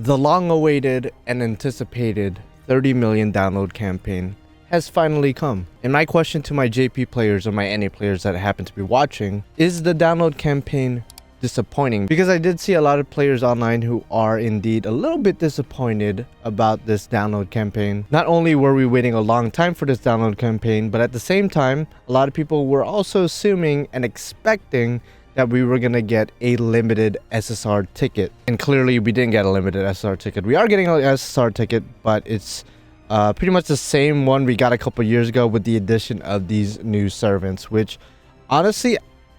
The long-awaited and anticipated 30 million download campaign has finally come. And my question to my JP players or my NA players that happen to be watching, is the download campaign disappointing? Because I did see a lot of players online who are indeed a little bit disappointed about this download campaign. Not only were we waiting a long time for this download campaign, but at the same time, a lot of people were also assuming and expecting that we were gonna get a limited SSR ticket. And clearly we didn't get a limited SSR ticket. We are getting an SSR ticket, but it's pretty much the same one we got a couple years ago with the addition of these new servants, which honestly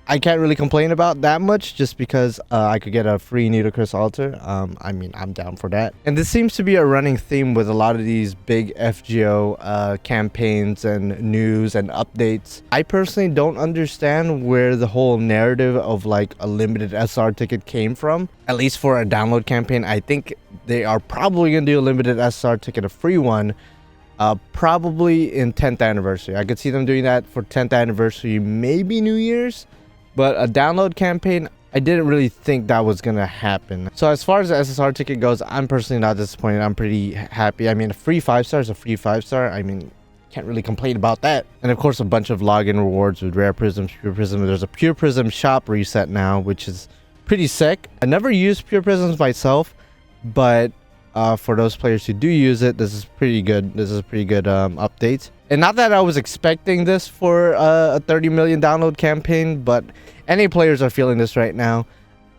I can't really complain about that much, just because I could get a free Nidocris altar. I mean, I'm down for that. And this seems to be a running theme with a lot of these big FGO campaigns and news and updates. I personally don't understand where the whole narrative of like a limited SR ticket came from. At least for a download campaign, I think they are probably gonna do a limited SR ticket, a free one, probably in 10th anniversary. I could see them doing that for 10th anniversary, maybe New Year's. But a download campaign, I didn't really think that was gonna happen. So as far as the SSR ticket goes, I'm personally not disappointed. I'm pretty happy. I mean, a free 5-star is a free 5-star. I mean, can't really complain about that. And of course, a bunch of login rewards with rare prisms, pure prism. There's a pure prism shop reset now, which is pretty sick. I never used pure prisms myself, but for those players who do use it, this is pretty good. This is a pretty good update. And not that I was expecting this for a 30 million download campaign, but NA players are feeling this right now.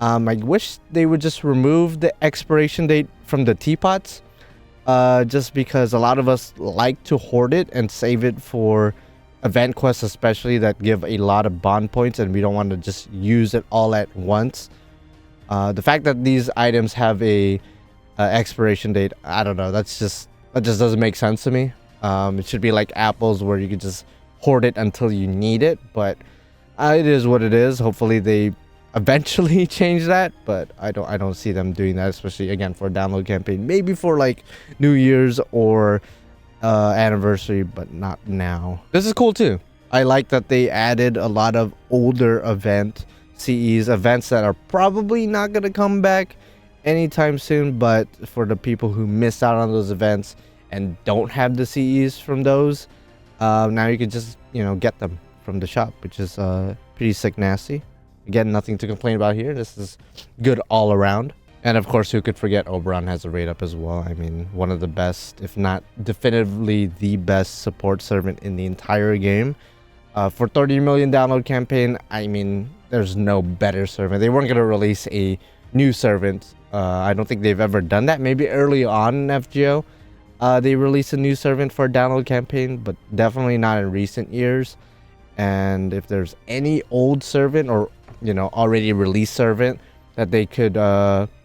I wish they would just remove the expiration date from the teapots, just because a lot of us like to hoard it and save it for event quests, especially that give a lot of bond points, and we don't want to just use it all at once. The fact that these items have a expiration date, I don't know, that just doesn't make sense to me. It should be like apples, where you could just hoard it until you need it, but it is what it is. Hopefully they eventually change that, but I don't see them doing that, especially again for a download campaign. Maybe for like New Year's or anniversary, but not now. This is cool too. I like that they added a lot of older events that are probably not gonna come back anytime soon, but for the people who missed out on those events and don't have the CEs from those, now you can just, you know, get them from the shop, which is pretty sick nasty. Again, nothing to complain about here. This is good all around. And of course, who could forget Oberon has a rate up as well. I mean, one of the best, if not definitively the best support servant in the entire game. For 30 million download campaign, I mean, there's no better servant. They weren't going to release a new servant. I don't think they've ever done that. Maybe early on in FGO, they released a new servant for a download campaign, but definitely not in recent years. And if there's any old servant or, you know, already released servant that they could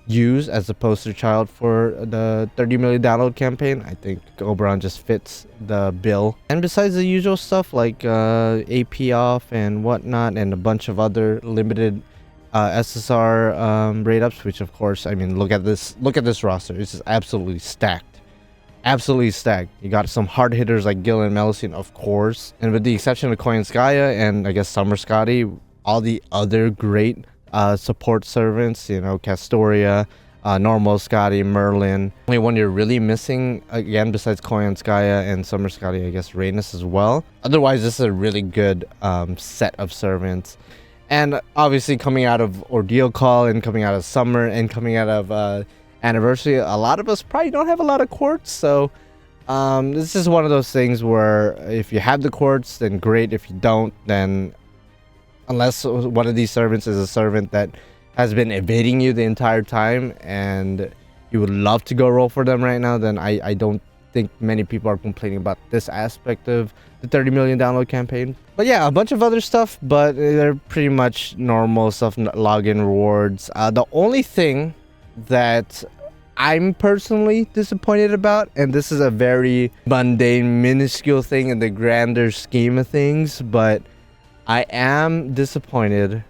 use as a poster child for the 30 million download campaign, I think Oberon just fits the bill. And besides the usual stuff like AP off and whatnot, and a bunch of other limited SSR rate ups, which of course, I mean, look at this roster. It's just absolutely stacked. Absolutely stacked. You got some hard hitters like Gil and Melusine, of course, and with the exception of Koyanskaya and I guess Summer Scotty, all the other great support servants, you know, Castoria, Normal Scotty, Merlin. Only one you're really missing, again, besides Koyanskaya and Summer Scotty, I guess Rhaenys as well. Otherwise, this is a really good set of servants. And obviously coming out of Ordeal Call and coming out of Summer and coming out of Anniversary, a lot of us probably don't have a lot of quartz, so this is one of those things where if you have the quartz, then great. If you don't, then unless one of these servants is a servant that has been evading you the entire time and you would love to go roll for them right now, then I don't think many people are complaining about this aspect of the 30 million download campaign. But yeah, a bunch of other stuff, but they're pretty much normal stuff, login rewards. The only thing that I'm personally disappointed about, and this is a very mundane, minuscule thing in the grander scheme of things, but I am disappointed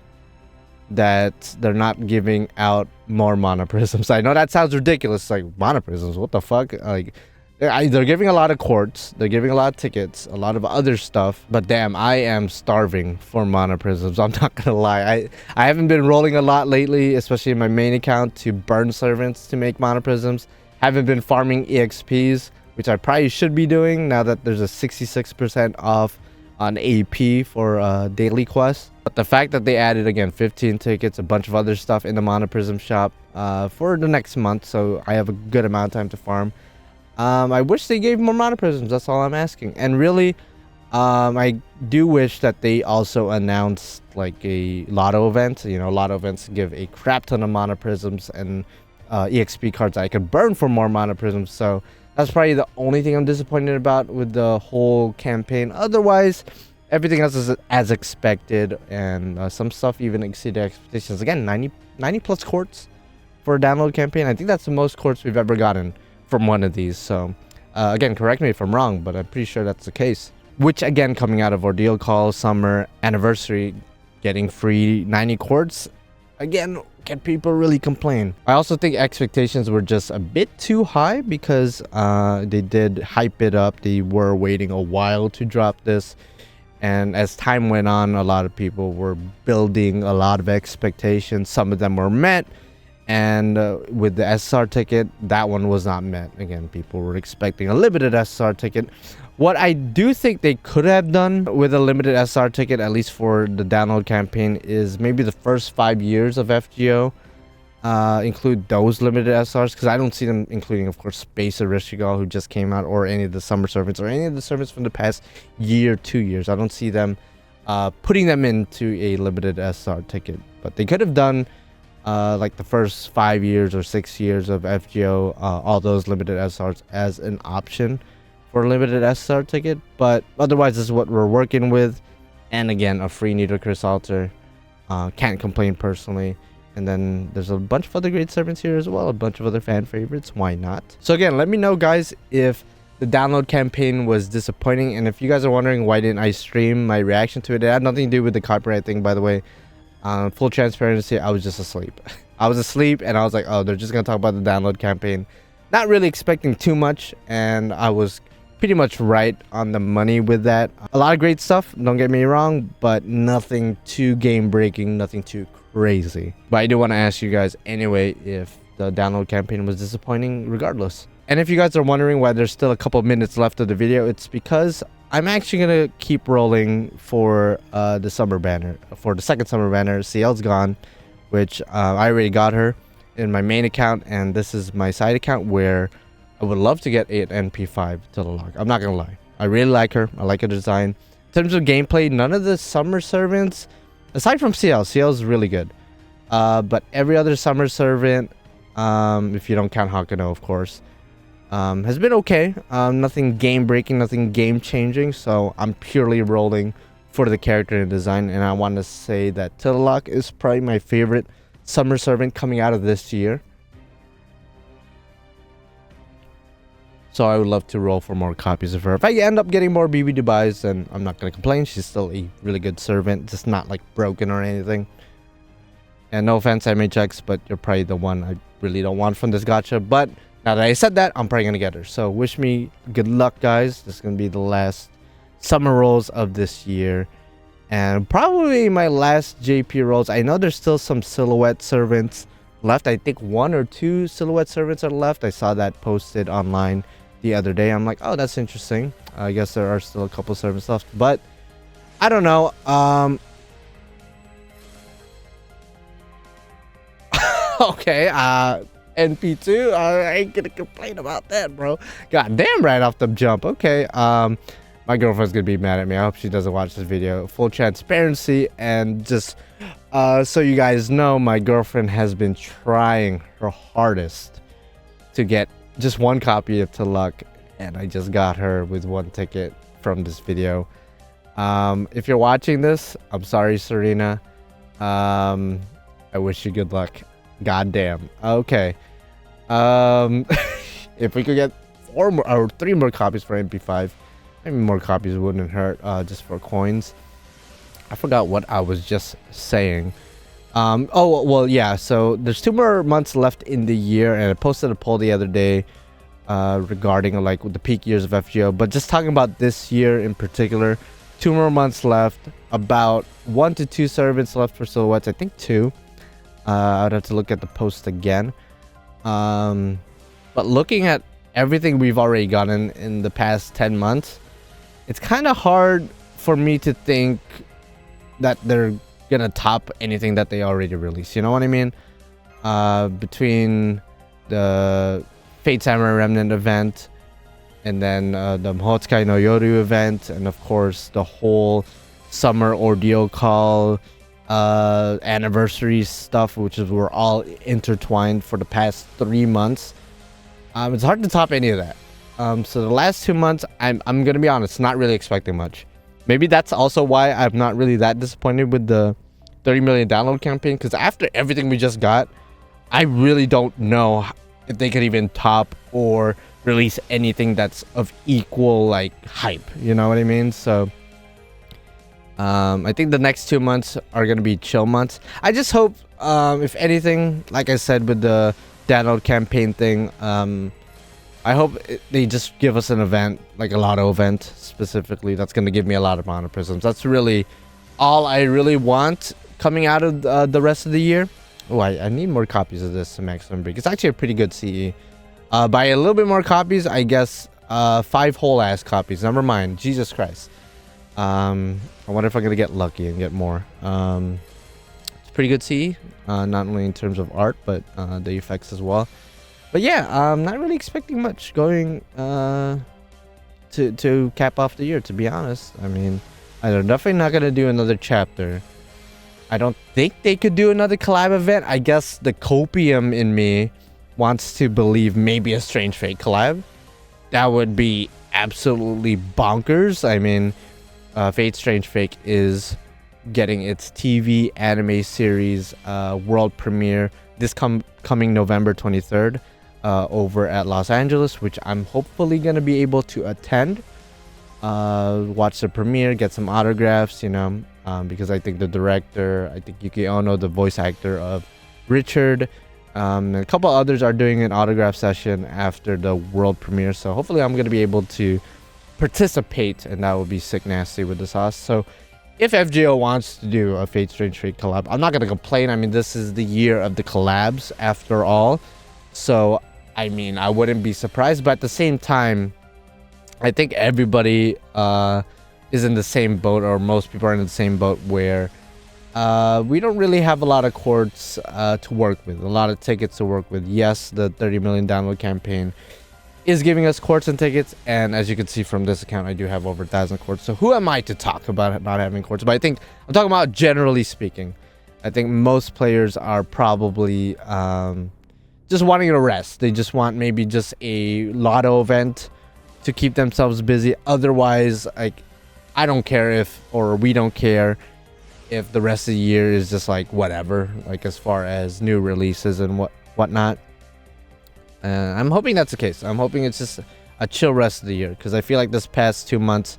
that they're not giving out more mana prisms. I know that sounds ridiculous, like mana prisms, what the fuck? Like, They're giving a lot of courts, they're giving a lot of tickets, a lot of other stuff, but damn, I am starving for mana prisms. I'm not gonna lie. I haven't been rolling a lot lately, especially in my main account, to burn servants to make mana prisms. Haven't been farming EXPs, which I probably should be doing now that there's a 66% off on AP for daily quests. But the fact that they added, again, 15 tickets, a bunch of other stuff in the mana prism shop for the next month, so I have a good amount of time to farm. I wish they gave more mana prisms. That's all I'm asking. And really, I do wish that they also announced like a lotto event. You know, lotto events give a crap ton of mana prisms and EXP cards I could burn for more mana prisms. So that's probably the only thing I'm disappointed about with the whole campaign. Otherwise, everything else is as expected, and some stuff even exceeded expectations. Again, 90 plus courts for a download campaign. I think that's the most courts we've ever gotten from one of these. So again, correct me if I'm wrong, but I'm pretty sure that's the case. Which, again, coming out of Ordeal Call Summer Anniversary, getting free 90 courts, again, can people really complain? I also think expectations were just a bit too high, because they did hype it up. They were waiting a while to drop this, and as time went on, a lot of people were building a lot of expectations. Some of them were met, and with the SSR ticket, that one was not met. Again, people were expecting a limited SSR ticket. What I do think they could have done with a limited SSR ticket, at least for the download campaign, is maybe the first 5 years of FGO include those limited SSRs, because I don't see them including, of course, Space Arishigal, who just came out, or any of the summer servants, or any of the servants from the past year, 2 years. I don't see them putting them into a limited SSR ticket, but they could have done like the first 5 years or 6 years of FGO, all those limited SSRs as an option for a limited SSR ticket. But otherwise, this is what we're working with. And again, a free Needle Curse Altar. Can't complain personally. And then there's a bunch of other great servants here as well, a bunch of other fan favorites. Why not? So again, let me know, guys, if the download campaign was disappointing, and if you guys are wondering why didn't I stream my reaction to it, it had nothing to do with the copyright thing, by the way. Full transparency, I was just asleep. I was asleep, and I was like, oh, they're just gonna talk about the download campaign, not really expecting too much, and I was pretty much right on the money with that. A lot of great stuff, don't get me wrong, but nothing too game breaking, nothing too crazy. But I do want to ask you guys anyway if the download campaign was disappointing regardless. And if you guys are wondering why there's still a couple minutes left of the video, it's because I'm actually gonna keep rolling for the summer banner, for the second summer banner. CL's gone, which I already got her in my main account, and this is my side account where I would love to get an NP5 to the lock. I'm not gonna lie, I really like her. I like her design. In terms of gameplay, none of the summer servants, aside from CL is really good. But every other summer servant, if you don't count Hakuno, of course, has been okay. Nothing game breaking, nothing game changing. So I'm purely rolling for the character and design, and I want to say that Tillock is probably my favorite summer servant coming out of this year. So I would love to roll for more copies of her. If I end up getting more BB Dubais, then I'm not going to complain. She's still a really good servant, just not like broken or anything. And no offense, MHX, but you're probably the one I really don't want from this gacha. But now that I said that, I'm probably going to get her. So wish me good luck, guys. This is going to be the last summer rolls of this year, and probably my last JP rolls. I know there's still some silhouette servants left. I think 1 or 2 silhouette servants are left. I saw that posted online the other day. I'm like, oh, that's interesting. I guess there are still a couple servants left, but I don't know. Okay, NP2, I ain't gonna complain about that, bro. God damn, right off the jump. Okay, my girlfriend's gonna be mad at me. I hope she doesn't watch this video. Full transparency, and just so you guys know, my girlfriend has been trying her hardest to get just 1 copy of Tilluck, and I just got her with 1 ticket from this video. If you're watching this, I'm sorry, Serena. I wish you good luck. God damn. Okay. If we could get 4 more or 3 more copies for MP5, maybe more copies wouldn't hurt, just for coins. I forgot what I was just saying. Oh, well, yeah, so there's 2 more months left in the year, and I posted a poll the other day regarding like the peak years of FGO. But just talking about this year in particular, 2 more months left, about 1 to 2 servants left for silhouettes. I think 2. I'd have to look at the post again. But looking at everything we've already gotten in the past 10 months, it's kind of hard for me to think that they're gonna top anything that they already released. You know what I mean? Between the Fate Samurai Remnant event, and then the Mahotsukai no Yoru event, and of course the whole summer ordeal call anniversary stuff, which is we're all intertwined for the past 3 months. It's hard to top any of that. So the last 2 months, I'm gonna be honest, not really expecting much. Maybe that's also why I'm not really that disappointed with the 30 million download campaign, because after everything we just got, I really don't know if they could even top or release anything that's of equal like hype. You know what I mean? So I think the next 2 months are gonna be chill months. I just hope, if anything, like I said with the download campaign thing, I hope they just give us an event, like a lotto event specifically, that's going to give me a lot of mana prisms. That's really all I really want coming out of the rest of the year. Oh, I need more copies of this to maximum break. It's actually a pretty good CE. By a little bit more copies, I guess 5 whole ass copies. Never mind. Jesus Christ. I wonder if I'm going to get lucky and get more. It's pretty good CE, not only in terms of art, but the effects as well. But yeah, I'm not really expecting much going to cap off the year, to be honest. I mean, they're definitely not going to do another chapter. I don't think they could do another collab event. I guess the copium in me wants to believe maybe a Strange Fate collab. That would be absolutely bonkers. I mean, Fate Strange Fate is getting its TV anime series world premiere this coming November 23rd. Over at Los Angeles, which I'm hopefully going to be able to attend, watch the premiere, get some autographs, you know, because I think the director, I think Yuki Ono, the voice actor of Richard, and a couple others are doing an autograph session after the world premiere, so hopefully I'm going to be able to participate, and that will be sick nasty with the sauce. So if FGO wants to do a Fate Strange Fate collab, I'm not going to complain. I mean, this is the year of the collabs after all, so I mean, I wouldn't be surprised, but at the same time, I think everybody is in the same boat, or most people are in the same boat, where we don't really have a lot of courts to work with, a lot of tickets to work with. Yes, the 30 million download campaign is giving us courts and tickets, and as you can see from this account, I do have over 1,000 courts. So who am I to talk about not having courts? But I think I'm talking about generally speaking. I think most players are probably just wanting to rest. They just want maybe just a lotto event to keep themselves busy. Otherwise, like, I don't care if, or we don't care if the rest of the year is just like whatever, like as far as new releases and whatnot. I'm hoping that's the case. I'm hoping it's just a chill rest of the year, because I feel like this past 2 months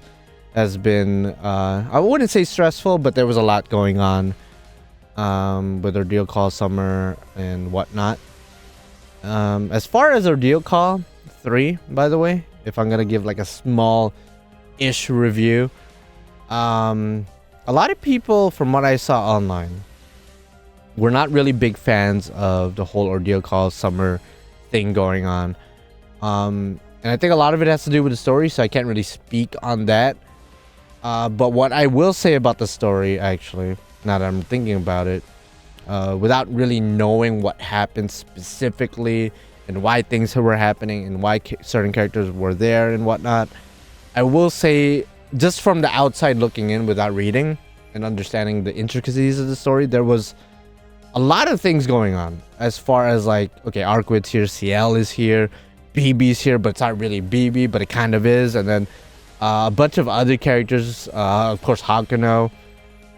has been I wouldn't say stressful, but there was a lot going on with Ordeal Call Summer and whatnot. As far as Ordeal Call 3, by the way, if I'm gonna give like a small-ish review, a lot of people, from what I saw online, were not really big fans of the whole Ordeal Call Summer thing going on. And I think a lot of it has to do with the story, so I can't really speak on that. But what I will say about the story, actually, now that I'm thinking about it, without really knowing what happened specifically and why things were happening and why certain characters were there and whatnot, I will say, just from the outside looking in without reading and understanding the intricacies of the story, there was a lot of things going on as far as like, okay, Arquid's here, CL is here, BB's here, but it's not really BB, but it kind of is, and then a bunch of other characters, of course Hakuno.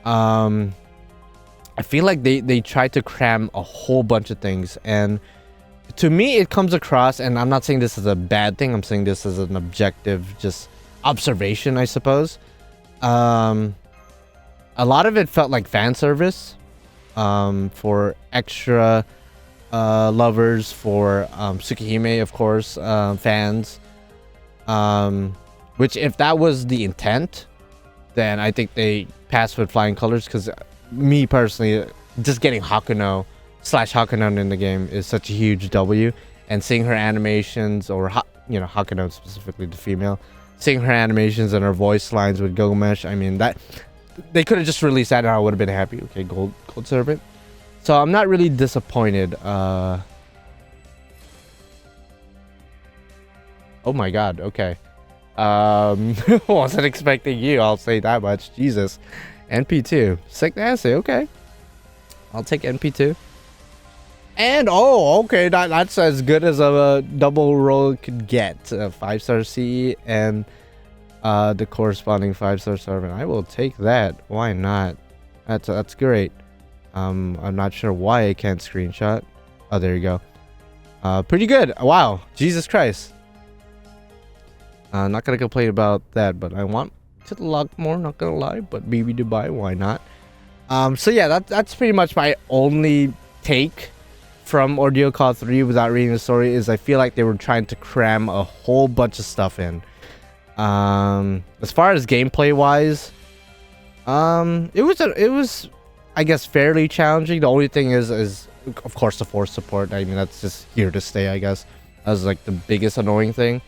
I feel like they tried to cram a whole bunch of things, and to me it comes across, and I'm not saying this is a bad thing, I'm saying this as an objective just observation, I suppose. A lot of it felt like fan service, for extra lovers, for Tsukihime, of course, fans. Which, if that was the intent, then I think they passed with flying colors. Because me personally, just getting Hakuno/Hakunon in the game is such a huge W, and seeing her animations, or Hakuno specifically, the female, seeing her animations and her voice lines with Gilgamesh, I mean, that they could have just released that and I would have been happy. Okay, gold servant. So I'm not really disappointed. Oh my god, okay. Wasn't expecting you, I'll say that much. Jesus. NP2. Sick nasty, okay. I'll take NP2. And okay, that's as good as a double roll could get. 5-star CE and the corresponding 5-star servant. I will take that. Why not? That's great. I'm not sure why I can't screenshot. Oh, there you go. Pretty good. Wow. Jesus Christ. Not gonna complain about that, but I want to lock more, not gonna lie. But BB Dubai, why not? So yeah, that's pretty much my only take from Ordeal Call 3 without reading the story. Is I feel like they were trying to cram a whole bunch of stuff in. As far as gameplay wise, it was I guess fairly challenging. The only thing is of course the force support. I mean, that's just here to stay, I guess. That was like the biggest annoying thing,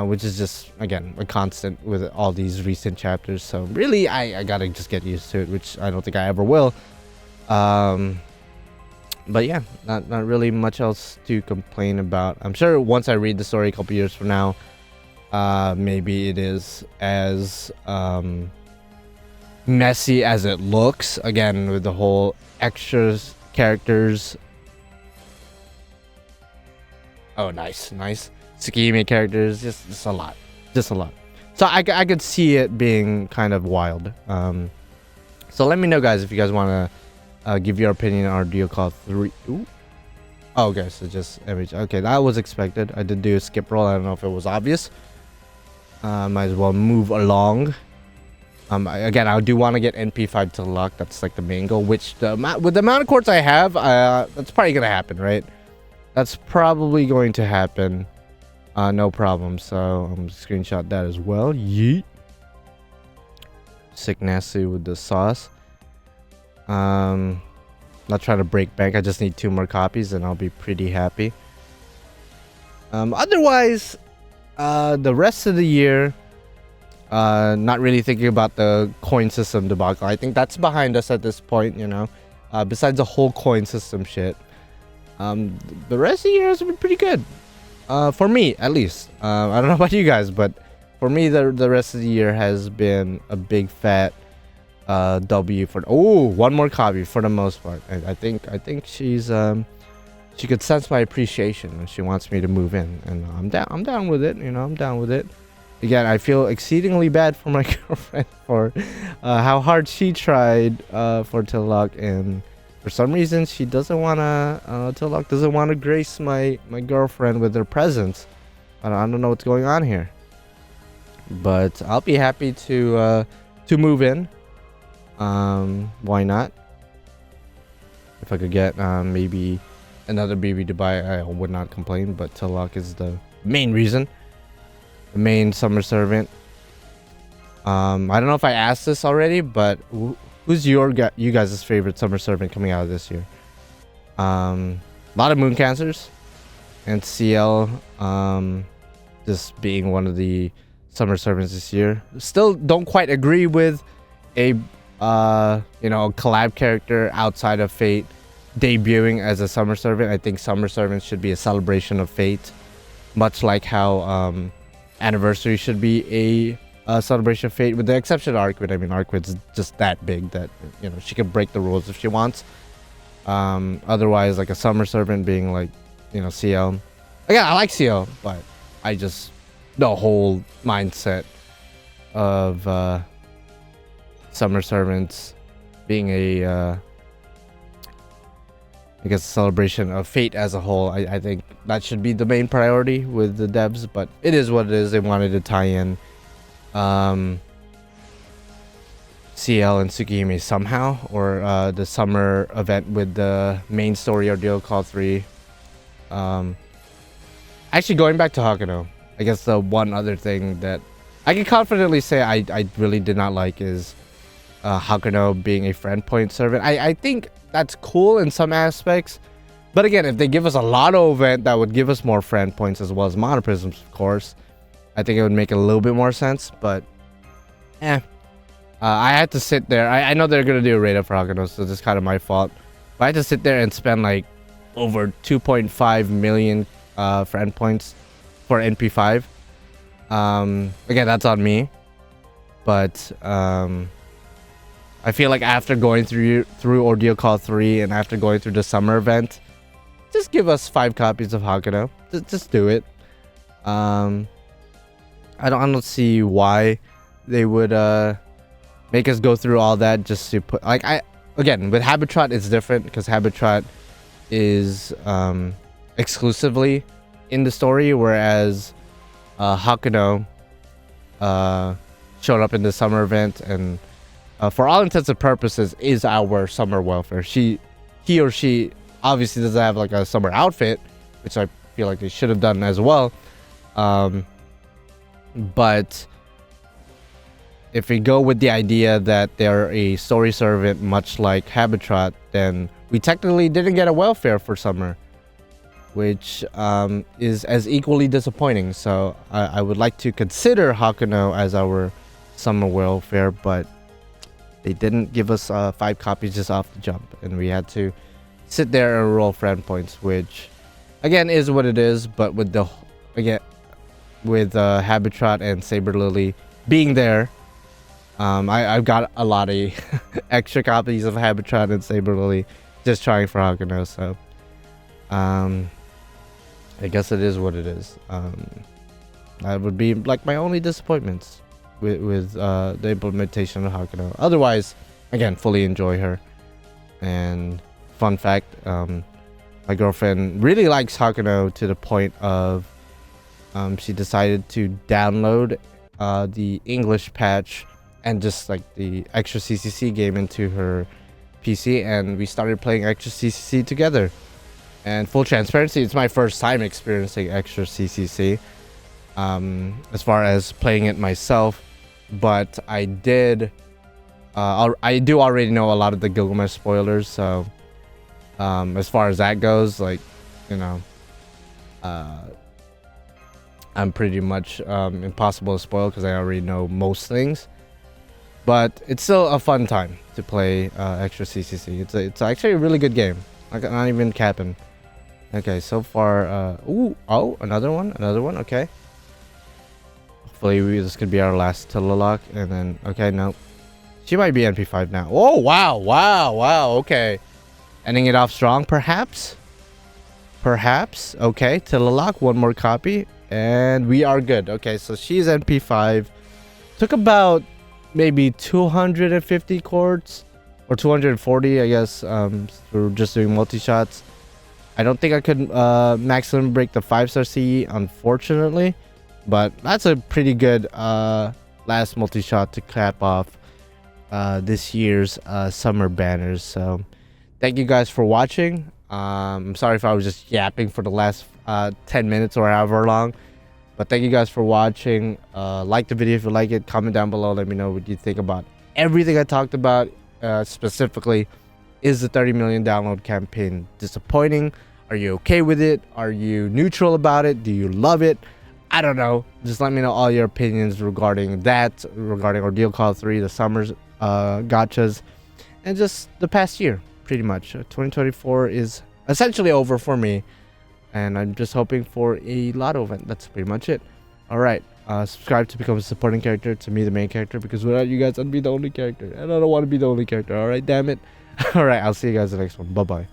which is just, again, a constant with all these recent chapters. So really, I gotta just get used to it, which I don't think I ever will. But yeah, not really much else to complain about. I'm sure once I read the story a couple years from now, maybe it is as messy as it looks, again, with the whole extras characters. Oh, nice Tsukihime characters, just a lot. So I could see it being kind of wild. So let me know, guys, if you guys want to give your opinion on Ordeal Call 3. Ooh. Oh, okay, so just image. Okay, that was expected. I did do a skip roll. I don't know if it was obvious. Might as well move along. Again, I do want to get NP5 to luck. That's like the main goal. Which with the amount of courts I have, that's probably gonna happen, right? That's probably going to happen. No problem. So I'm gonna screenshot that as well. Yeet. Sick nasty with the sauce. Not trying to break bank. I just need 2 more copies and I'll be pretty happy. Otherwise, the rest of the year, not really thinking about the coin system debacle. I think that's behind us at this point, you know. Besides the whole coin system shit, the rest of the year has been pretty good, for me at least. I don't know about you guys, but for me, the rest of the year has been a big fat W for. Oh, 1 more copy for the most part. I think she's she could sense my appreciation and she wants me to move in, and I'm down with it. You know, I'm down with it. Again, I feel exceedingly bad for my girlfriend for how hard she tried for Tillock, and for some reason she doesn't wanna Tillock doesn't want to grace my girlfriend with her presence. I don't know what's going on here, but I'll be happy to move in. Why not? If I could get maybe another BB to buy, I would not complain, but Tillock is the main reason. The main summer servant. I don't know if I asked this already, but who's you guys' favorite summer servant coming out of this year? A lot of moon cancers, and CL just being one of the summer servants this year. Still don't quite agree with a collab character outside of Fate debuting as a summer servant. I think summer servants should be a celebration of Fate, much like how Anniversary should be a celebration of Fate, with the exception of Arquid. I mean, Arquid's just that big that, you know, she can break the rules if she wants. Otherwise, like a summer servant being like, you know, CL. Again, I like CL, but I just, the whole mindset of summer servants being a I guess a celebration of Fate as a whole. I think that should be the main priority with the devs, but it is what it is. They wanted to tie in CL and Tsukihime somehow, or the summer event with the main story ordeal call 3. Actually, going back to Hakuno, I guess the one other thing that I can confidently say I really did not like is Hakuno being a friend point servant. I think that's cool in some aspects, but again, if they give us a Lotto event that would give us more friend points as well as monoprisms, of course, I think it would make a little bit more sense. But I had to sit there. I know they're gonna do a raid up for Hakuno, so this is kind of my fault, but I had to sit there and spend like over 2.5 million friend points for NP5. Again, that's on me, but I feel like after going through Ordeal Call 3 and after going through the summer event, just give us 5 copies of Hakuno. Just do it. I don't see why they would make us go through all that just to put, like, again, with Habitat it's different because Habitat is exclusively in the story, whereas Hakuno showed up in the summer event and for all intents and purposes is our summer welfare. He or she obviously doesn't have like a summer outfit, which I feel like they should have done as well, but if we go with the idea that they're a story servant much like Habitat, then we technically didn't get a welfare for summer, which is as equally disappointing. So I would like to consider Hakuno as our summer welfare, but they didn't give us 5 copies just off the jump, and we had to sit there and roll friend points, which again is what it is. But with Habitat and Saber Lily being there, I've got a lot of extra copies of Habitat and Saber Lily just trying for Hakuno, so I guess it is what it is. That would be like my only disappointments with the implementation of Hakuno. Otherwise, again, fully enjoy her. And fun fact, my girlfriend really likes Hakuno to the point of she decided to download the English patch and just like the extra CCC game into her PC, and we started playing extra CCC together. And full transparency, it's my first time experiencing extra CCC as far as playing it myself, but I do already know a lot of the Gilgamesh spoilers, so as far as that goes, like, you know, I'm pretty much impossible to spoil because I already know most things. But it's still a fun time to play extra CCC. It's actually a really good game. Like, not even capping. Okay, so far, another one, okay. Hopefully this could be our last Tilalock, and then, okay, no. She might be NP5 now. Oh, wow, okay. Ending it off strong, perhaps? Okay, Tilalock, one more copy, and we are good. Okay, so she's NP5. Took about maybe 250 chords, or 240, I guess. We're just doing multi-shots. I don't think I could maximum break the 5-star CE, unfortunately, but that's a pretty good last multi-shot to cap off this year's summer banners. So thank you guys for watching. I'm sorry if I was just yapping for the last 10 minutes or however long, but thank you guys for watching. Like the video if you like it, comment down below, let me know what you think about everything I talked about. Specifically, is the 30 million download campaign disappointing? Are you okay with it? Are you neutral about it? Do you love it? I don't know. Just let me know all your opinions regarding that, regarding Ordeal Call 3, the summer's gachas, and just the past year, pretty much. 2024 is essentially over for me, and I'm just hoping for a Lotto event. That's pretty much it. Alright, subscribe to become a supporting character, to me the main character, because without you guys I'd be the only character, and I don't want to be the only character. Alright, damn it. Alright, I'll see you guys in the next one. Bye bye.